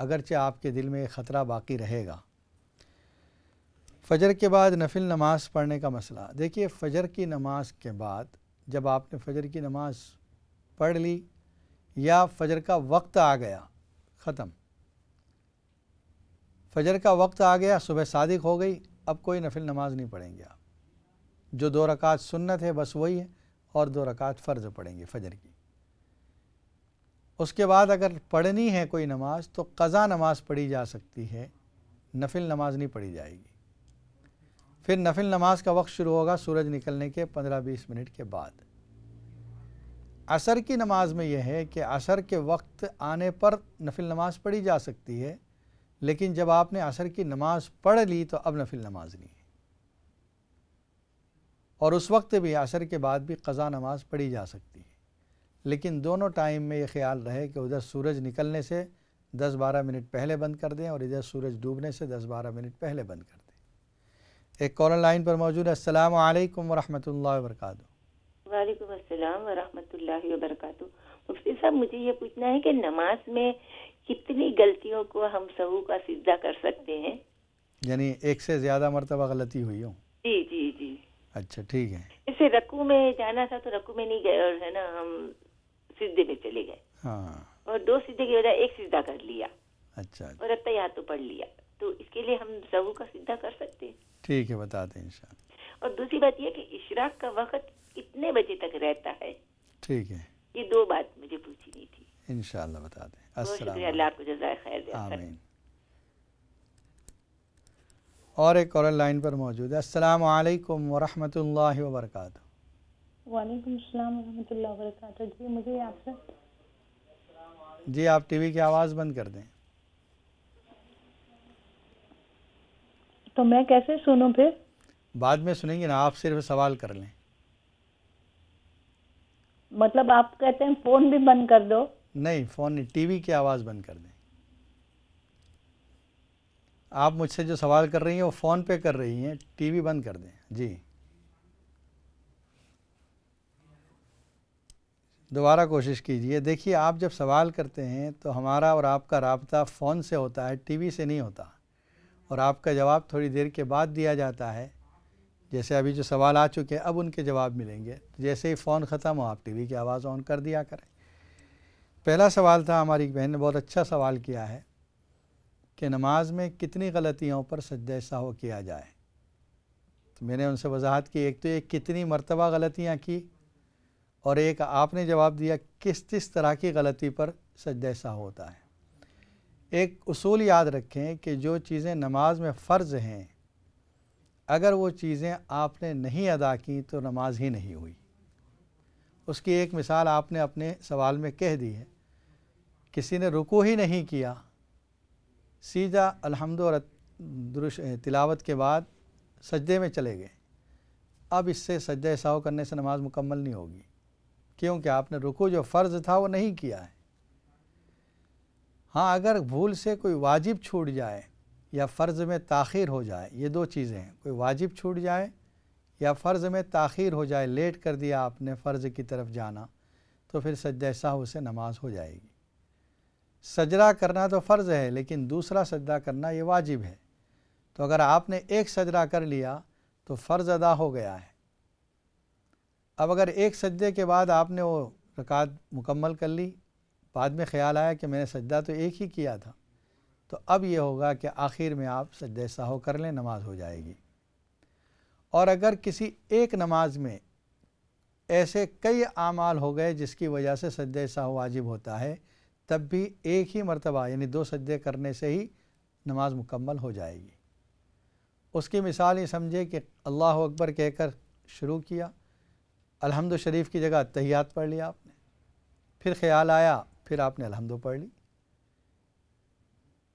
اگرچہ آپ کے دل میں ایک خطرہ باقی رہے گا۔ فجر کے بعد نفل نماز پڑھنے کا مسئلہ، دیکھیے فجر کی نماز کے بعد جب آپ نے فجر کی نماز پڑھ لی یا فجر کا وقت آ گیا، ختم، فجر کا وقت آ گیا، صبح صادق ہو گئی، اب کوئی نفل نماز نہیں پڑھیں گے آپ، جو 2 رکعت سنت ہے بس وہی ہے، اور 2 رکعت فرض پڑھیں گے فجر کی۔ اس کے بعد اگر پڑھنی ہے کوئی نماز تو قضا نماز پڑھی جا سکتی ہے، نفل نماز نہیں پڑھی جائے گی۔ پھر نفل نماز کا وقت شروع ہوگا سورج نکلنے کے 15-20 منٹ کے بعد۔ عصر کی نماز میں یہ ہے کہ عصر کے وقت آنے پر نفل نماز پڑھی جا سکتی ہے، لیکن جب آپ نے عصر کی نماز پڑھ لی تو اب نفل نماز نہیں ہے، اور اس وقت بھی عصر کے بعد بھی قضا نماز پڑھی جا سکتی ہے، لیکن دونوں ٹائم میں یہ خیال رہے کہ ادھر سورج نکلنے سے 10-12 منٹ پہلے بند کر دیں اور ادھر سورج ڈوبنے سے 10-12 منٹ پہلے بند کر دیں۔ ایک کالر لائن پر موجود ہے۔ السلام علیکم ورحمۃ اللہ وبرکاتہ۔ وعلیکم السلام ورحمۃ اللہ وبرکاتہ۔ مفتی صاحب مجھے یہ پوچھنا ہے کہ نماز میں کتنی غلطیوں کو ہم سہو کا سجدہ کر سکتے ہیں؟ یعنی ایک سے زیادہ مرتبہ غلطی ہوئی ہو؟ جی جی جی۔ اچھا ٹھیک ہے۔ جیسے رکوع میں جانا تھا تو رکوع میں نہیں گئے اور ہے نا ہم سجدے میں چلے گئے، ہاں، اور 2 سجدے کی وجہ ایک سجدہ کر لیا اچھا اور اتحیات تو پڑھ لیا، تو اس کے لیے ہم سہو کا سجدہ کر سکتے ہیں؟ ٹھیک ہے، بتاتے ہیں انشاءاللہ۔ اور دوسری بات یہ کہ اشراق کا وقت کتنے بجے تک رہتا ہے؟ ٹھیک ہے، یہ 2 بات مجھے پوچھنی تھی۔ انشاءاللہ بتاتے ہیں۔ بہت السلام شکریہ، اللہ آپ کو جزائے خیر دے۔ آمین۔ اور ایک کالر لائن پر موجود ہے۔ السلام علیکم ورحمۃ اللہ وبرکاتہ۔ وعلیکم السلام ورحمۃ اللہ وبرکاتہ۔ جی مجھے آپ سے جی آپ ٹی وی کی آواز بند کر دیں۔ تو میں کیسے سنوں پھر؟ بعد میں سنیں گے نا، آپ صرف سوال کر لیں۔ مطلب آپ کہتے ہیں فون بھی بند کر دو؟ نہیں، فون نہیں، ٹی وی کی آواز بند کر دیں۔ آپ مجھ سے جو سوال کر رہی ہیں وہ فون پہ کر رہی ہیں، ٹی وی بند کر دیں۔ جی دوبارہ کوشش کیجئے۔ دیکھیے آپ جب سوال کرتے ہیں تو ہمارا اور آپ کا رابطہ فون سے ہوتا ہے، ٹی وی سے نہیں ہوتا، اور آپ کا جواب تھوڑی دیر کے بعد دیا جاتا ہے۔ جیسے ابھی جو سوال آ چکے اب ان کے جواب ملیں گے، جیسے ہی فون ختم ہو آپ ٹی وی کی آواز آن کر دیا کریں۔ پہلا سوال تھا، ہماری ایک بہن نے بہت اچھا سوال کیا ہے کہ نماز میں کتنی غلطیوں پر سجدہ سہو کیا جائے۔ تو میں نے ان سے وضاحت کی، ایک تو یہ کتنی مرتبہ غلطیاں کی، اور ایک آپ نے جواب دیا کس طرح کی غلطی پر سجدہ سہو ہوتا ہے۔ ایک اصول یاد رکھیں کہ جو چیزیں نماز میں فرض ہیں، اگر وہ چیزیں آپ نے نہیں ادا کی تو نماز ہی نہیں ہوئی۔ اس کی ایک مثال آپ نے اپنے سوال میں کہہ دی ہے، کسی نے رکوع ہی نہیں کیا، سیدھا الحمد اور تلاوت کے بعد سجدے میں چلے گئے، اب اس سے سجدہ سہو کرنے سے نماز مکمل نہیں ہوگی، کیونکہ آپ نے رکوع جو فرض تھا وہ نہیں کیا ہے۔ ہاں اگر بھول سے کوئی واجب چھوٹ جائے یا فرض میں تاخیر ہو جائے، یہ 2 چیزیں ہیں، کوئی واجب چھوٹ جائے یا فرض میں تاخیر ہو جائے، لیٹ کر دیا آپ نے فرض کی طرف جانا، تو پھر سجدہ سہو سے نماز ہو جائے گی۔ سجدہ کرنا تو فرض ہے، لیکن دوسرا سجدہ کرنا یہ واجب ہے، تو اگر آپ نے ایک سجدہ کر لیا تو فرض ادا ہو گیا ہے۔ اب اگر ایک سجدے کے بعد آپ نے وہ رکعت مکمل کر لی، بعد میں خیال آیا کہ میں نے سجدہ تو ایک ہی کیا تھا، تو اب یہ ہوگا کہ آخر میں آپ سجدہ سہو کر لیں، نماز ہو جائے گی۔ اور اگر کسی ایک نماز میں ایسے کئی اعمال ہو گئے جس کی وجہ سے سجدہ سہو واجب ہوتا ہے، تب بھی ایک ہی مرتبہ یعنی 2 سجدے کرنے سے ہی نماز مکمل ہو جائے گی۔ اس کی مثال یہ سمجھے کہ اللہ اکبر کہہ کر شروع کیا، الحمد شریف کی جگہ اتحیات پڑھ لیا آپ نے، پھر خیال آیا پھر آپ نے الحمد پڑھ لی،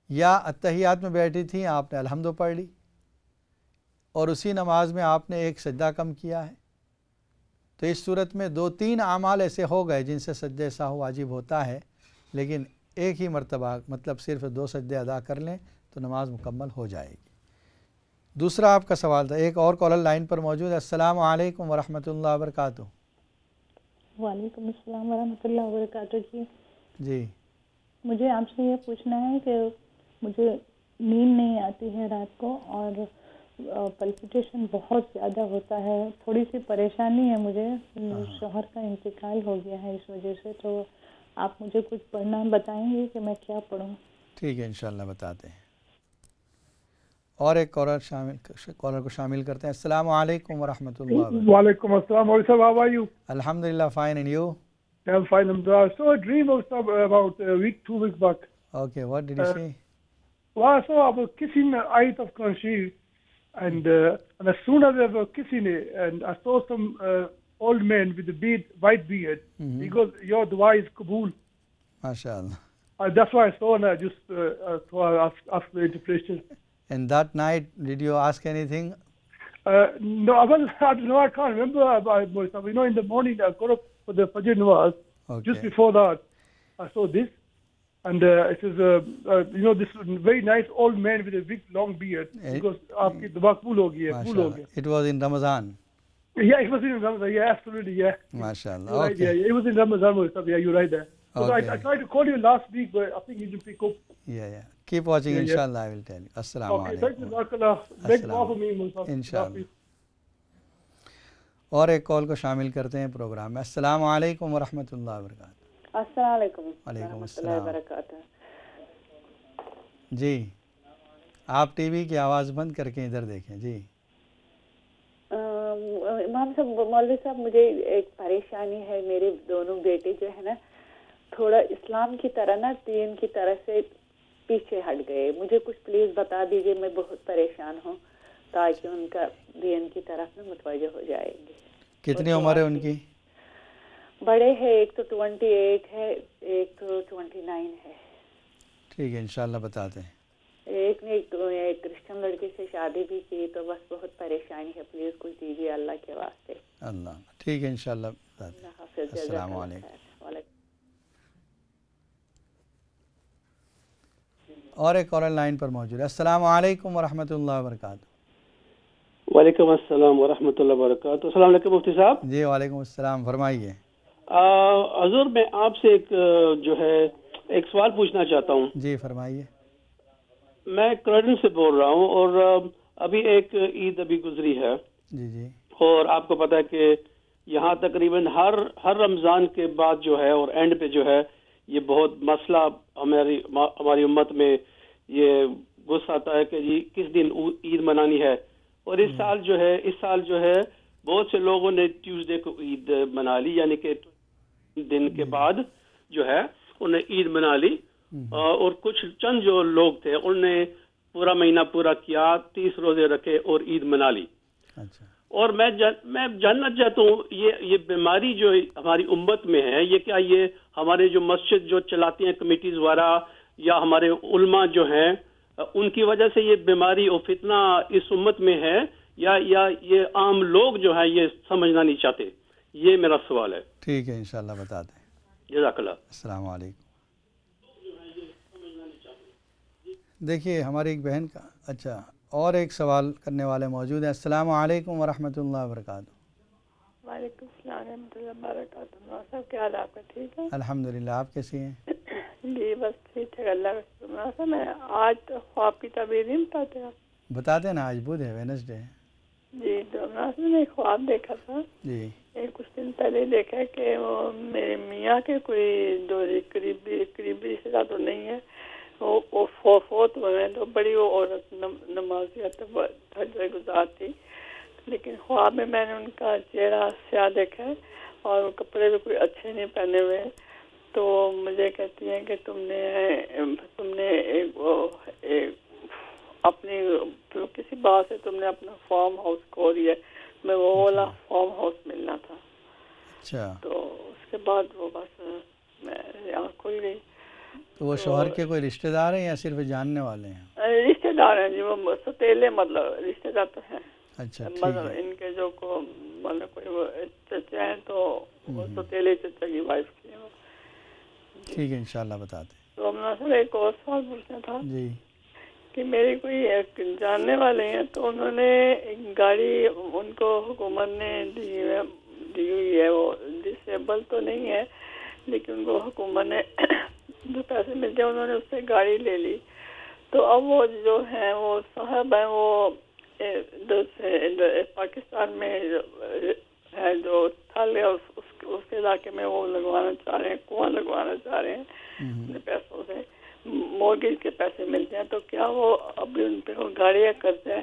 یا اتحیات میں بیٹھی تھیں آپ نے الحمد پڑھ لی، اور اسی نماز میں آپ نے ایک سجدہ کم کیا ہے، تو اس صورت میں 2-3 اعمال ایسے ہو گئے جن سے سجدہ سہو واجب ہوتا ہے، لیکن ایک ہی مرتبہ مطلب صرف 2 سجدے ادا کر لیں تو نماز مکمل ہو جائے گی۔ دوسرا آپ کا سوال تھا، ایک اور کالر لائن پر موجود ہے۔ السلام علیکم ورحمۃ اللہ وبرکاتہ۔ وعلیکم السلام ورحمۃ اللہ وبرکاتہ۔ جی جی مجھے آپ سے یہ پوچھنا ہے کہ مجھے نیند نہیں آتی ہے رات کو اور پلپیٹیشن بہت زیادہ ہوتا ہے. تھوڑی سی پریشانی ہے مجھے, شوہر کا انتقال ہو گیا ہے اس وجہ سے, تو آپ مجھے کچھ پڑھنا بتائیں گے کہ میں کیا پڑھوں؟ ٹھیک ہے انشاءاللہ بتاتے ہیں. اور ایک کالر کو شامل کرتے ہیں. السلام علیکم ورحمۃ اللہ وبرکاتہ. وعلیکم السلام. How are you? Alhamdulillah, fine, and you? I'm fine. I saw a dream about a week, 2 weeks back. Okay, what did you see? Well, I saw I was kissing Ayat of Kursi, and as soon as I was kissing it, and I saw some old man with a beard, white beard. He goes, "Your dua is Kabul." MashaAllah. That's why I saw, and I just thought I'd ask the interpretation. And that night, did you ask anything? No, I can't remember. In the morning I got up for the Fajr Nawaz. Okay. Just before that, I saw this, and it is this very nice old man with a big long beard. Because aapki dua kabul ho gayi hai, kabul ho gaya. It was in Ramadan. Yeah, it was in Ramadan. Yeah, absolutely. Yeah. MashaAllah. Right, Okay. yeah, it was in Ramadan. Yeah, you're right there. Okay. I tried to call you last week, but I think you didn't pick up. Yeah. Keep watching. Yeah. Inshallah, I will tell you. Assalamu Okay, alaikum. thank you, Barakallah. Make dua for me, Musa. Inshallah. اور ایک کال کو شامل کرتے ہیں programme میں. السلام علیکم ورحمۃ اللہ وبرکاتہ. السلام علیکم وعلیکم ورحمۃ اللہ السلام. وبرکاتہ. جی آپ ٹی وی کی آواز بند کر کے ادھر دیکھیں. جی امام صاحب, مولوی صاحب, مجھے ایک پریشانی ہے. میرے دونوں بیٹے جو ہے نا تھوڑا اسلام کی طرح نا دین کی طرح سے پیچھے ہٹ گئے. مجھے کچھ پلیز بتا دیجیے, میں بہت پریشان ہوں, تاکہ ان کا دین کی طرف میں متوجہ ہو جائیں گے. کتنی عمر ہے ان کی؟ بڑے ہیں, ایک تو 28 ہے, ایک تو 29 ہے. ٹھیک ہے انشاءاللہ بتاتے ہیں. ایک نے ایک کرسچن لڑکی سے شادی بھی کی, تو بس بہت پریشانی ہے. پلیز کچھ دیجیے اللہ کے واسطے. اللہ ٹھیک ہے انشاءاللہ بتاتے ہیں. السلام علیکم. اور ایک کالر لائن پر موجود ہے. السلام علیکم ورحمۃ اللہ وبرکاتہ. وعلیکم السلام ورحمۃ اللہ وبرکاتہ. السلام علیکم مفتی صاحب. جی وعلیکم السلام, فرمائیے. حضور میں آپ سے ایک سوال پوچھنا چاہتا ہوں. جی فرمائیے. میں کراڈن سے بول رہا ہوں, اور ابھی ایک عید ابھی گزری ہے. جی. اور آپ کو پتا ہے کہ یہاں تقریباً ہر رمضان کے بعد جو ہے اور اینڈ پہ جو ہے یہ بہت مسئلہ ہماری امت میں یہ غصہ آتا ہے کہ جی کس دن عید منانی ہے. اور اس سال جو ہے بہت سے لوگوں نے ٹیوزڈے کو عید منا لی, یعنی کہ دن کے بعد جو ہے انہوں نے عید منا لی. اور کچھ چند جو لوگ تھے انہوں نے پورا مہینہ پورا کیا, 30 روزے رکھے اور عید منا لی. اور میں جاننا چاہتا ہوں یہ بیماری جو ہماری امت میں ہے, یہ کیا یہ ہمارے جو مسجد جو چلاتی ہیں کمیٹیز وغیرہ یا ہمارے علماء جو ہیں ان کی وجہ سے یہ بیماری اور فتنہ اس امت میں ہے, یا یہ عام لوگ جو ہیں یہ سمجھنا نہیں چاہتے؟ یہ میرا سوال ہے. ٹھیک ہے انشاءاللہ بتاتے ہیں. جزاک اللہ. السلام علیکم. دیکھیے ہماری ایک بہن کا اور ایک سوال کرنے والے موجود ہیں. السلام علیکم ورحمۃ اللہ وبرکاتہ. وعلیکم السلام ورحمۃ اللہ وبرکاتہ. صاحب کیا حال آپ کا؟ ٹھیک ہے الحمدللہ, آپ کیسی ہیں؟ جی بس ٹھیک ہے اللہ کا شکر. میں آج خواب کی تعبیر نہیں بتاتے آپ؟ بتاتے نا, آج بدھ ہے, وینسڈے ہے. جی تو میں ایک خواب دیکھا تھا. جی کچھ دن پہلے دیکھا کہ وہ میرے میاں کے کوئی دو قریبی رشتے دار تو نہیں ہے, وہ فوت ہوئے ہیں. تو بڑی وہ عورت نمازی گزار تھی, لیکن خواب میں نے ان کا چہرہ سیاہ دیکھا ہے اور وہ کپڑے بھی کوئی اچھے نہیں پہنے ہوئے. تو مجھے کہتی ہیں کہ تم نے اپنی کسی بات سے تم نے اپنا فارم ہاؤس کھو دیا. میں وہ والا فارم ہاؤس ملنا تھا. اچھا. تو اس کے بعد وہ بس میں آنکھ کھل گئی. تو وہ شوہر کے کوئی رشتہ دار ہیں یا صرف جاننے والے ہیں؟ رشتہ دار ہیں جی, وہ ستیلے مطلب رشتہ دار تو ہیں. اچھا مطلب ان کے جو مطلب کوئی وہ چچا ہیں تو وہ ستیلے چچا کی وائف کی ہیں. ٹھیک ہے انشاءاللہ بتاتے. تو سر ایک اور سوال پوچھنا تھا. جی. کہ میری کوئی ایک جاننے والے ہیں, تو انہوں نے ایک گاڑی ان کو حکومت نے دی ہوئی ہے. وہ ڈسیبل تو نہیں ہے, لیکن ان کو حکومت نے جو پیسے ملتے ہیں انہوں نے اس سے گاڑی لے لی. تو اب وہ جو ہیں وہ صاحب ہیں وہ پاکستان میں ہے جو تھل ہے اس کے علاقے میں وہ لگوانا چاہ رہے ہیں, کنواں لگوانا چاہ رہے ہیں اپنے پیسوں سے. مورگیج کے پیسے ملتے ہیں تو کیا وہ ابھی ان پہ گاڑی کا قرض ہے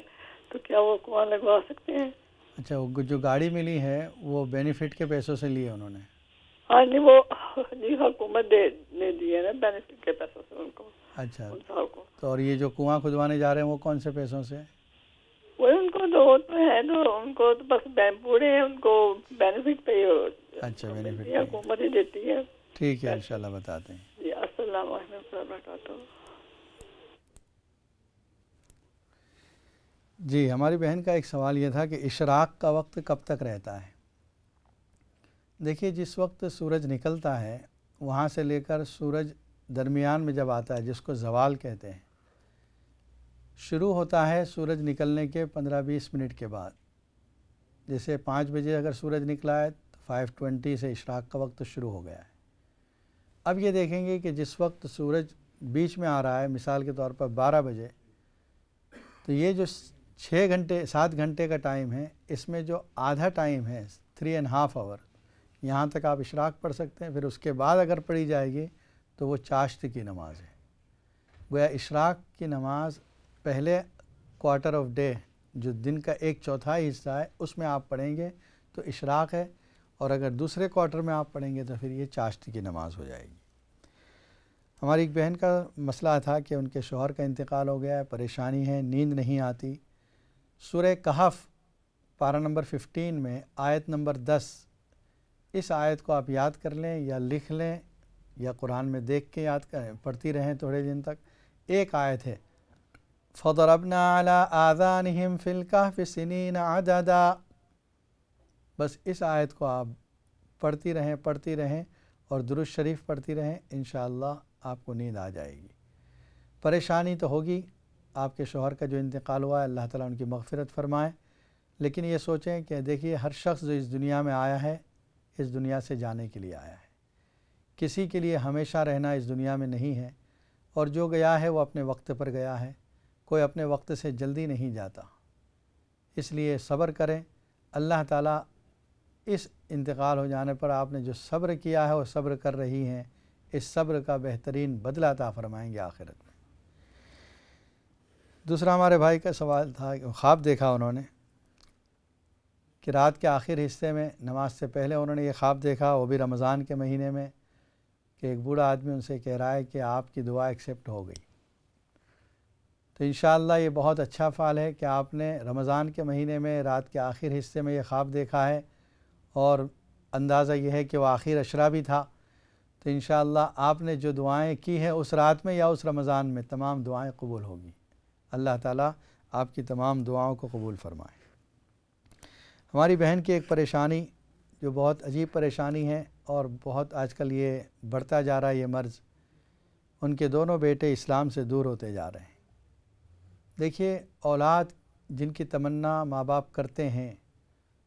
تو کیا وہ کنواں لگوا سکتے ہیں؟ اچھا, وہ جو گاڑی ملی ہے وہ بینیفٹ کے پیسوں سے لیے انہوں نے؟ ہاں نہیں, وہ جی حکومت دے دی ہے نا بینیفٹ کے پیسوں سے ان کو. اچھا, ان صاحب کو. تو اور یہ جو کنواں کھدوانے جا رہے ہیں وہ کون سے پیسوں سے؟ وہ ان کو تو ہے تو ان کو تو بس پورے ہیں, ان کو بینیفٹ پہ ہی. اچھا, بینیفٹ حکومت ہی دیتی ہے. ٹھیک ہے, انشاءاللہ بتاتے ہیں. جی السلام علیکم و رحمۃ اللہ وبرکاتہ. جی, ہماری بہن کا ایک سوال یہ تھا کہ اشراق کا وقت کب تک رہتا ہے؟ دیکھیے, جس وقت سورج نکلتا ہے وہاں سے لے کر سورج درمیان میں جب آتا ہے جس کو زوال کہتے ہیں, شروع ہوتا ہے سورج نکلنے کے 15-20 منٹ کے بعد. جیسے 5 بجے اگر سورج نکلا ہے تو 5:20 سے اشراق کا وقت شروع ہو گیا ہے. اب یہ دیکھیں گے کہ جس وقت سورج بیچ میں آ رہا ہے, مثال کے طور پر 12 بجے, تو یہ جو 7 گھنٹے کا ٹائم ہے, اس میں جو آدھا ٹائم ہے 3.5 آور, یہاں تک آپ اشراق پڑھ سکتے ہیں. پھر اس کے بعد اگر پڑھی جائے گی تو وہ چاشت کی نماز ہے. گویا اشراق کی نماز پہلے کوارٹر آف ڈے, جو دن کا 1/4 حصہ ہے, اس میں آپ پڑھیں گے تو اشراق ہے, اور اگر دوسرے کوارٹر میں آپ پڑھیں گے تو پھر یہ چاشت کی نماز ہو جائے گی. ہماری ایک بہن کا مسئلہ تھا کہ ان کے شوہر کا انتقال ہو گیا ہے, پریشانی ہے, نیند نہیں آتی. سورہ کہف پارہ نمبر 15 میں آیت نمبر 10, اس آیت کو آپ یاد کر لیں یا لکھ لیں یا قرآن میں دیکھ کے یاد کریں, پڑھتی رہیں تھوڑے دن تک. ایک آیت ہے, فَضَرَبْنَا عَلَىٰ آذَانِهِمْ فِي الْكَهْفِ سِنِينَ عَدَدًا. بس اس آیت کو آپ پڑھتی رہیں اور درود شریف پڑھتی رہیں, انشاءاللہ آپ کو نیند آ جائے گی. پریشانی تو ہوگی, آپ کے شوہر کا جو انتقال ہوا ہے اللہ تعالیٰ ان کی مغفرت فرمائے, لیکن یہ سوچیں کہ دیکھیے ہر شخص جو اس دنیا میں آیا ہے اس دنیا سے جانے کے لیے آیا ہے. کسی کے لیے ہمیشہ رہنا اس دنیا میں نہیں ہے, اور جو گیا ہے وہ اپنے وقت پر گیا ہے. کوئی اپنے وقت سے جلدی نہیں جاتا, اس لیے صبر کریں. اللہ تعالیٰ اس انتقال ہو جانے پر آپ نے جو صبر کیا ہے وہ صبر کر رہی ہیں, اس صبر کا بہترین بدلہ عطا فرمائیں گے آخرت میں. دوسرا ہمارے بھائی کا سوال تھا کہ خواب دیکھا انہوں نے کہ رات کے آخر حصے میں نماز سے پہلے انہوں نے یہ خواب دیکھا, وہ بھی رمضان کے مہینے میں, کہ ایک بوڑھا آدمی ان سے کہہ رہا ہے کہ آپ کی دعا ایکسیپٹ ہو گئی. تو انشاءاللہ یہ بہت اچھا فعل ہے کہ آپ نے رمضان کے مہینے میں رات کے آخر حصے میں یہ خواب دیکھا ہے, اور اندازہ یہ ہے کہ وہ آخر عشرہ بھی تھا. تو انشاءاللہ آپ نے جو دعائیں کی ہیں اس رات میں یا اس رمضان میں, تمام دعائیں قبول ہوگی. اللہ تعالیٰ آپ کی تمام دعاؤں کو قبول فرمائے. ہماری بہن کی ایک پریشانی جو بہت عجیب پریشانی ہے اور بہت آج کل یہ بڑھتا جا رہا ہے یہ مرض, ان کے دونوں بیٹے اسلام سے دور ہوتے جا رہے ہیں. دیکھیے, اولاد جن کی تمنا ماں باپ کرتے ہیں,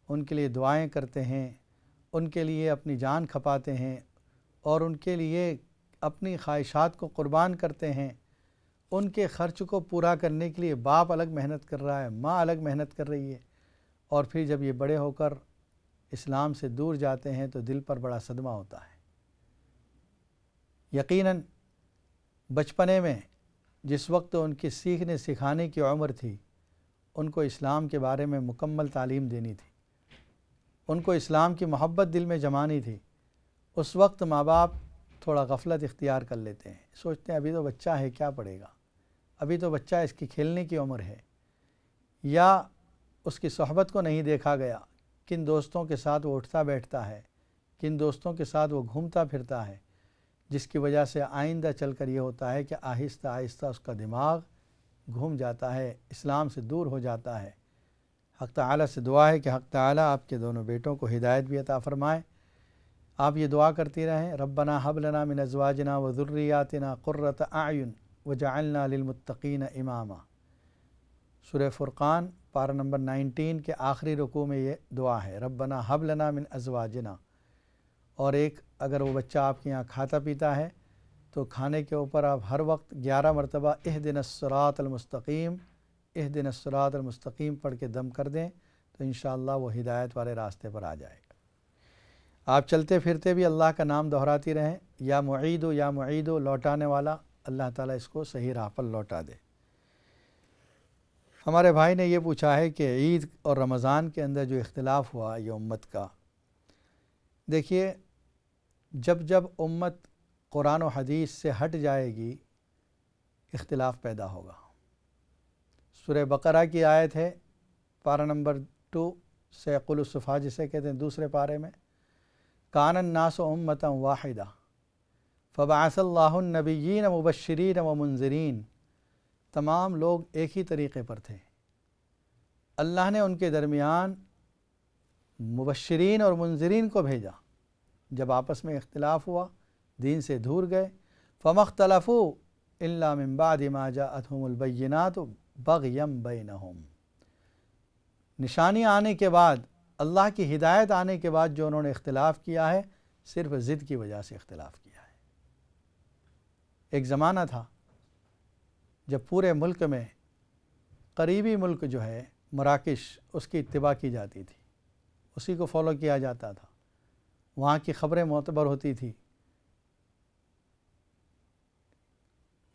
ان کے لیے دعائیں کرتے ہیں, ان کے لیے اپنی جان کھپاتے ہیں, اور ان کے لیے اپنی خواہشات کو قربان کرتے ہیں, ان کے خرچ کو پورا کرنے کے لیے باپ الگ محنت کر رہا ہے, ماں الگ محنت کر رہی ہے, اور پھر جب یہ بڑے ہو کر اسلام سے دور جاتے ہیں تو دل پر بڑا صدمہ ہوتا ہے. یقیناً بچپنے میں جس وقت ان کی سیکھنے سکھانے کی عمر تھی, ان کو اسلام کے بارے میں مکمل تعلیم دینی تھی, ان کو اسلام کی محبت دل میں جمانی تھی. اس وقت ماں باپ تھوڑا غفلت اختیار کر لیتے ہیں, سوچتے ہیں ابھی تو بچہ ہے کیا پڑھے گا, ابھی تو بچہ اس کی کھیلنے کی عمر ہے, یا اس کی صحبت کو نہیں دیکھا گیا, کن دوستوں کے ساتھ وہ اٹھتا بیٹھتا ہے, کن دوستوں کے ساتھ وہ گھومتا پھرتا ہے, جس کی وجہ سے آئندہ چل کر یہ ہوتا ہے کہ آہستہ آہستہ اس کا دماغ گھوم جاتا ہے, اسلام سے دور ہو جاتا ہے. حق تعالیٰ سے دعا ہے کہ حق تعالیٰ آپ کے دونوں بیٹوں کو ہدایت بھی عطا فرمائے. آپ یہ دعا کرتی رہیں, ربنا حب لنا من ازواجنا و ذریاتنا قرۃ اعین وجعلنا للمتقین اماما. سورہ فرقان پارہ نمبر 19 کے آخری رکوع میں یہ دعا ہے, ربنا حب لنا من ازواجنا. اور ایک اگر وہ بچہ آپ کے یہاں کھاتا پیتا ہے تو کھانے کے اوپر آپ ہر وقت 11 مرتبہ اہدنا الصراط المستقیم اہدنا الصراط المستقیم پڑھ کے دم کر دیں تو انشاءاللہ وہ ہدایت والے راستے پر آ جائے گا۔ آپ چلتے پھرتے بھی اللہ کا نام دہراتی رہیں، یا معیدو لوٹانے والا، اللہ تعالیٰ اس کو صحیح راہ پر لوٹا دے۔ ہمارے بھائی نے یہ پوچھا ہے کہ عید اور رمضان کے اندر جو اختلاف ہوا یہ امت کا، دیکھیے جب امت قرآن و حدیث سے ہٹ جائے گی اختلاف پیدا ہوگا۔ سورہ بقرہ کی آیت ہے، پارہ نمبر 2 سیقل الصفا جسے کہتے ہیں، دوسرے پارے میں، کان الناس امتا واحدہ فبعث اللہ النبیین مبشرین و منذرین، تمام لوگ ایک ہی طریقے پر تھے، اللہ نے ان کے درمیان مبشرین اور منذرین کو بھیجا۔ جب آپس میں اختلاف ہوا، دین سے دور گئے، فما اختلفوا الا من بعد ما جاءتهم البینات بغیا بینہم، نشانی آنے کے بعد، اللہ کی ہدایت آنے کے بعد جو انہوں نے اختلاف کیا ہے صرف ضد کی وجہ سے اختلاف کیا ہے۔ ایک زمانہ تھا جب پورے ملک میں قریبی ملک جو ہے مراکش، اس کی اتباع کی جاتی تھی، اسی کو فالو کیا جاتا تھا، وہاں کی خبریں معتبر ہوتی تھی۔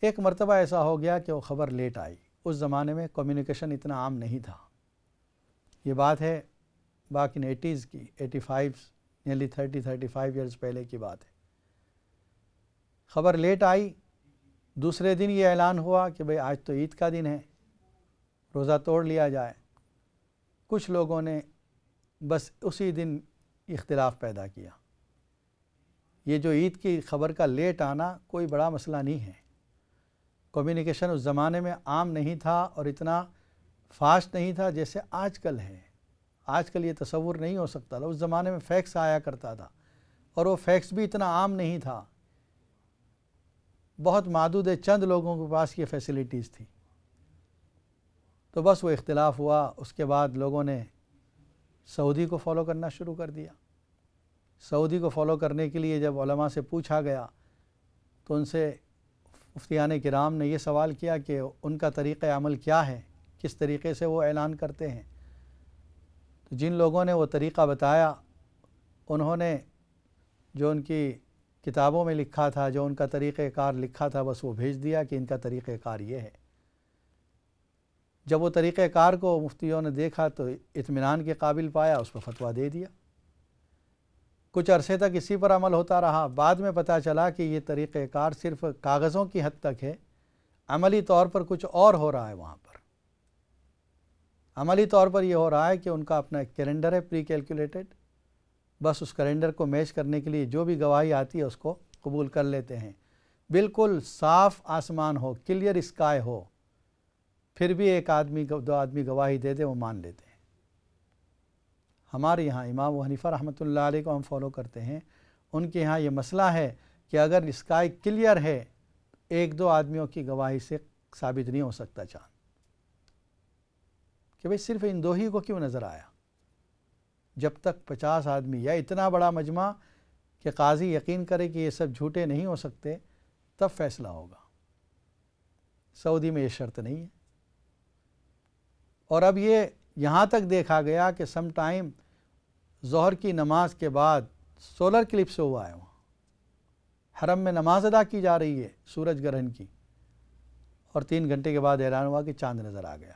ایک مرتبہ ایسا ہو گیا کہ وہ خبر لیٹ آئی، اس زمانے میں کمیونیکیشن اتنا عام نہیں تھا، یہ بات ہے باک ان 80s کی، 85 نیرلی 35 ایئرز پہلے کی بات ہے۔ خبر لیٹ آئی، دوسرے دن یہ اعلان ہوا کہ بھئی آج تو عید کا دن ہے، روزہ توڑ لیا جائے۔ کچھ لوگوں نے بس اسی دن اختلاف پیدا کیا۔ یہ جو عید کی خبر کا لیٹ آنا کوئی بڑا مسئلہ نہیں ہے، کمیونیکیشن اس زمانے میں عام نہیں تھا اور اتنا فاسٹ نہیں تھا جیسے آج کل ہے۔ آج کل یہ تصور نہیں ہو سکتا تھا، اس زمانے میں فیکس آیا کرتا تھا اور وہ فیکس بھی اتنا عام نہیں تھا، بہت محدود چند لوگوں کے پاس یہ فیسلٹیز تھی۔ تو بس وہ اختلاف ہوا، اس کے بعد لوگوں نے سعودی کو فالو کرنا شروع کر دیا۔ سعودی کو فالو کرنے کے لیے جب علماء سے پوچھا گیا تو ان سے مفتیان کرام نے یہ سوال کیا کہ ان کا طریقہ عمل کیا ہے، کس طریقے سے وہ اعلان کرتے ہیں۔ تو جن لوگوں نے وہ طریقہ بتایا، انہوں نے جو ان کی کتابوں میں لکھا تھا، جو ان کا طریقہ کار لکھا تھا، بس وہ بھیج دیا کہ ان کا طریقہ کار یہ ہے۔ جب وہ طریقہ کار کو مفتیوں نے دیکھا تو اطمینان کے قابل پایا، اس پر فتویٰ دے دیا۔ کچھ عرصے تک اسی پر عمل ہوتا رہا، بعد میں پتہ چلا کہ یہ طریقہ کار صرف کاغذوں کی حد تک ہے، عملی طور پر کچھ اور ہو رہا ہے۔ وہاں پر عملی طور پر یہ ہو رہا ہے کہ ان کا اپنا ایک کیلنڈر ہے پری کیلکولیٹڈ، بس اس کیلنڈر کو میچ کرنے کے لیے جو بھی گواہی آتی ہے اس کو قبول کر لیتے ہیں۔ بالکل صاف آسمان ہو، کلیئر اسکائی ہو، پھر بھی ایک آدمی دو آدمی گواہی دے دے وہ مان لیتے ہیں۔ ہمارے یہاں امام ابو حنیفہ رحمۃ اللہ علیہ کو ہم فالو کرتے ہیں، ان کے یہاں یہ مسئلہ ہے کہ اگر اسکائی کلیئر ہے، ایک دو آدمیوں کی گواہی سے ثابت نہیں ہو سکتا چاند، کہ بھئی صرف ان دو ہی کو کیوں نظر آیا۔ جب تک 50 آدمی یا اتنا بڑا مجمع کہ قاضی یقین کرے کہ یہ سب جھوٹے نہیں ہو سکتے، تب فیصلہ ہوگا۔ سعودی میں یہ شرط نہیں ہے۔ اور اب یہ یہاں تک دیکھا گیا کہ سم ٹائم ظہر کی نماز کے بعد سولر کلپس ہوا ہے، وہاں حرم میں نماز ادا کی جا رہی ہے سورج گرہن کی، اور 3 گھنٹے کے بعد اعلان ہوا کہ چاند نظر آ گیا۔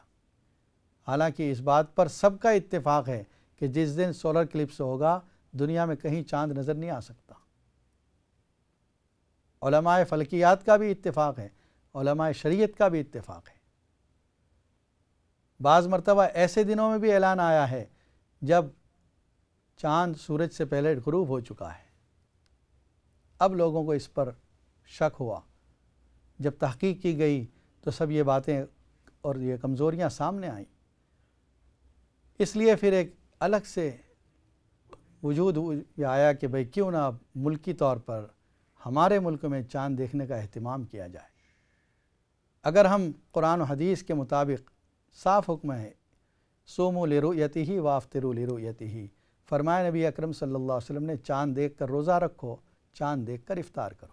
حالانکہ اس بات پر سب کا اتفاق ہے کہ جس دن سولر کلپس ہوگا دنیا میں کہیں چاند نظر نہیں آ سکتا۔ علماء فلکیات کا بھی اتفاق ہے، علماء شریعت کا بھی اتفاق ہے۔ بعض مرتبہ ایسے دنوں میں بھی اعلان آیا ہے جب چاند سورج سے پہلے غروب ہو چکا ہے۔ اب لوگوں کو اس پر شک ہوا، جب تحقیق کی گئی تو سب یہ باتیں اور یہ کمزوریاں سامنے آئیں۔ اس لیے پھر ایک الگ سے وجود یہ آیا کہ بھئی کیوں نہ ملکی طور پر ہمارے ملک میں چاند دیکھنے کا اہتمام کیا جائے۔ اگر ہم قرآن و حدیث کے مطابق صاف حکم ہے، صوموا لرؤیتہ وافطروا لرؤیتہ، فرمایا نبی اکرم صلی اللہ علیہ وسلم نے چاند دیکھ کر روزہ رکھو، چاند دیکھ کر افطار کرو۔